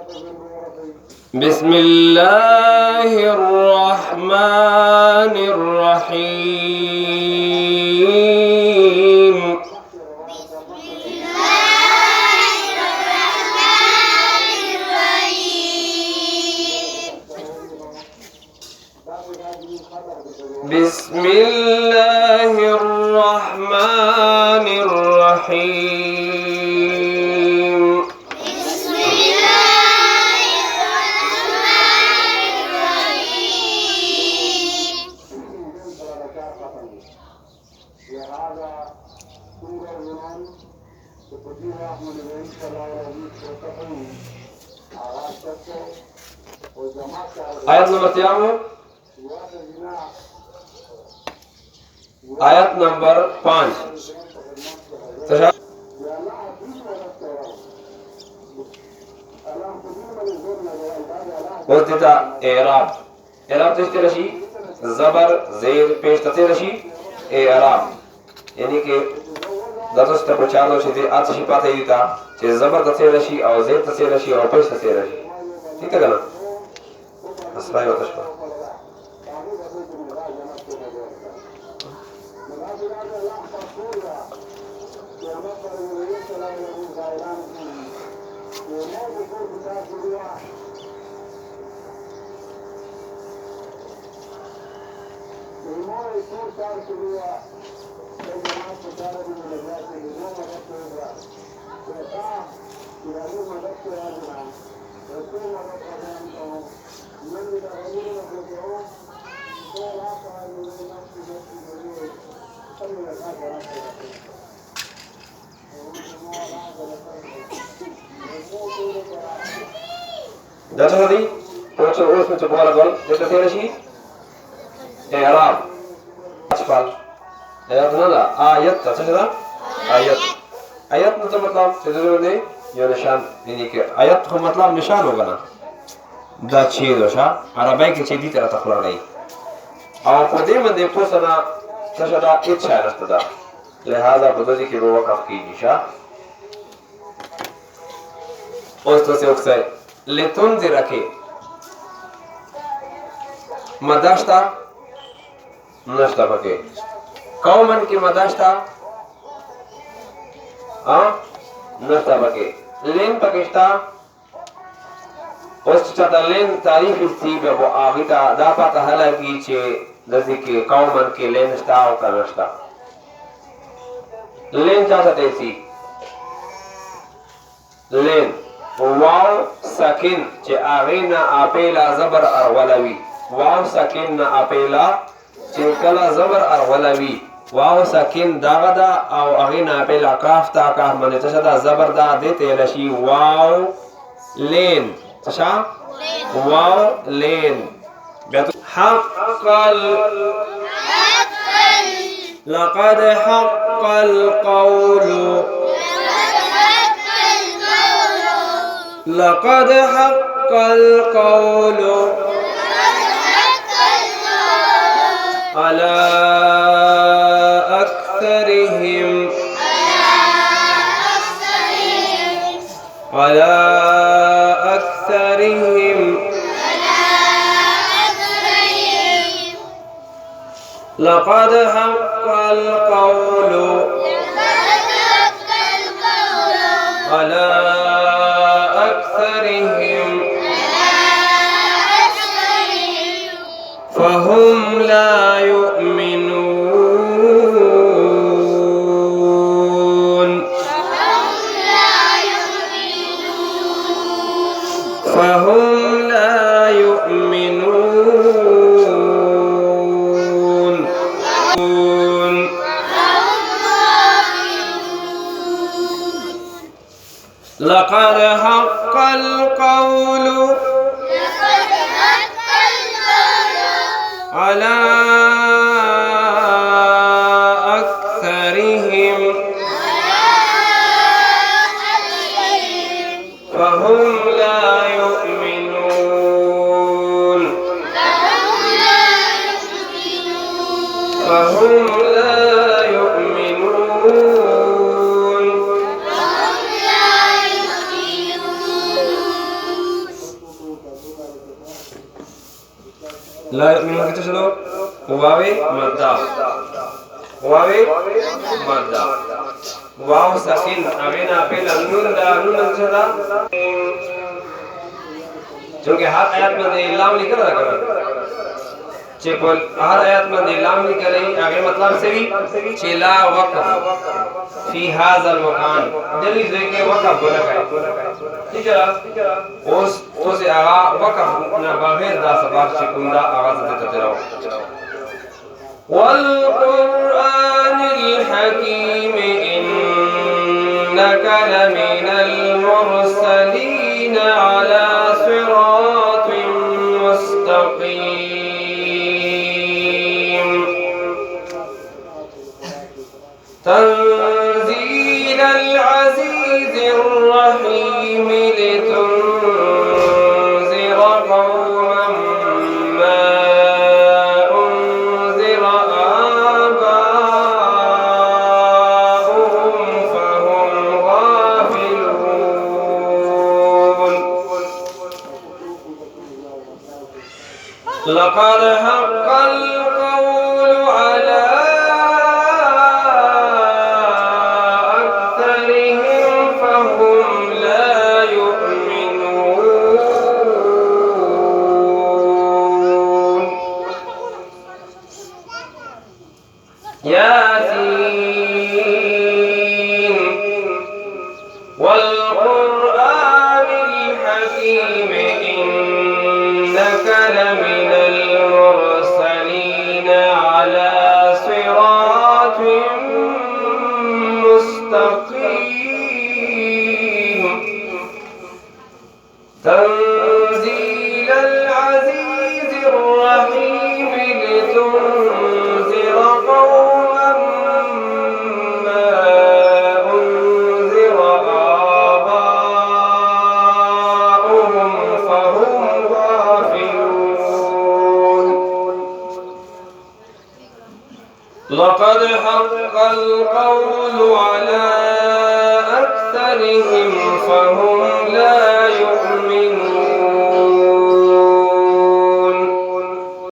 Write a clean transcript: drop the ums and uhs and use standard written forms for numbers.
بسم الله الرحمن الرحيم. بسم الله الرحمن الرحيم. بسم الله الرحمن الرحيم. آيات نمبر تیامو آیت نمبر 5 وزدتا اعراب. اعراب تشتی رشی زبر زیر پیش تصیر رشی اعراب، یعنی کہ داتو ستا پچالو شدی آتشی پاتا دیتا چه زبر تصیر رشی او زیر تصیر رشی او پیش تصیر رشی. ٹھیک ہے گنا اسرائی و تشبہ. جاتا شدی پوچھو اس میں چپوالا گول جتا تیرا شی اعراب اچفال اعراب نالا آیت تا چشدا آیت. آیت نتا مطلب چیزو دے یا نشان، یعنی کہ آیت کو مطلب نشان ہوگا نا دا چیز ہوشا عربائی کی چیزی تیرا تخلا رہی اور پردے من دے پوسنا چشدا ایت شایرست دا لہذا بدوزی کی رو وقف کی نیشا اس تو سے اکسائے لتنذر کے مداشتا نشتا پکے قومن کی مداشتا نشتا پکے لین پکشتا اس چاہتا لین تعریف استی بے وہ آغیتا دا پاتا حلا کی چھے دزی کے قومن کے لین نشتا او کا نشتا لین چاہتا تیسی لین واو ساکن چه آغینا آپیلا زبر ارولوی واو ساکن نا آپیلا چه کلا زبر ارولوی واو ساکن داغدا او آغینا آپیلا کاف تا کاف منی تشدا زبر دا دیتے لشی واو لین تشا واو لین حق لقد حق القول لقد حق القول على أكثرهم على أكثرهم لقد حق القول على فهم لا يؤمنون فهم لا يؤمنون لقد حق القول على أكثرهم فهم لا يؤمنون فهم لا يؤمنون لا يؤمنون كتشلو واوي مدى واوي مدى واو ساكن أغنى بين النون دا نون الجدا क्योंकि हर आयत में इलाम लिखा था कर चेपल हर आयत में इलाम लिखा रही आगे मतलब से भी चेला वक़्फ़ फी हाज़ल मकान जल्दी से के वक़्फ़ बोला गया ठीक है उस आगा वक़्फ़ ना बगैर दा सबक चिकुंदा आवाज़ देते रहो والقرآن الحكيم إنك لمن المرسلين على صراط مستقيم تنزيل العزيز الرحيم لتنذر قوما ما أنذر آباؤهم فهم غافلون لقد حق القول على أكثرهم فهم لا يؤمنون ياسين والقرآن الحكيم إنك لمن المرسلين على صراط مستقيم تنزيل العزيز الرحيم لتنذر قوما ما أنذر آباؤهم فهم غافلون لقد حق القول على أكثرهم فهم لا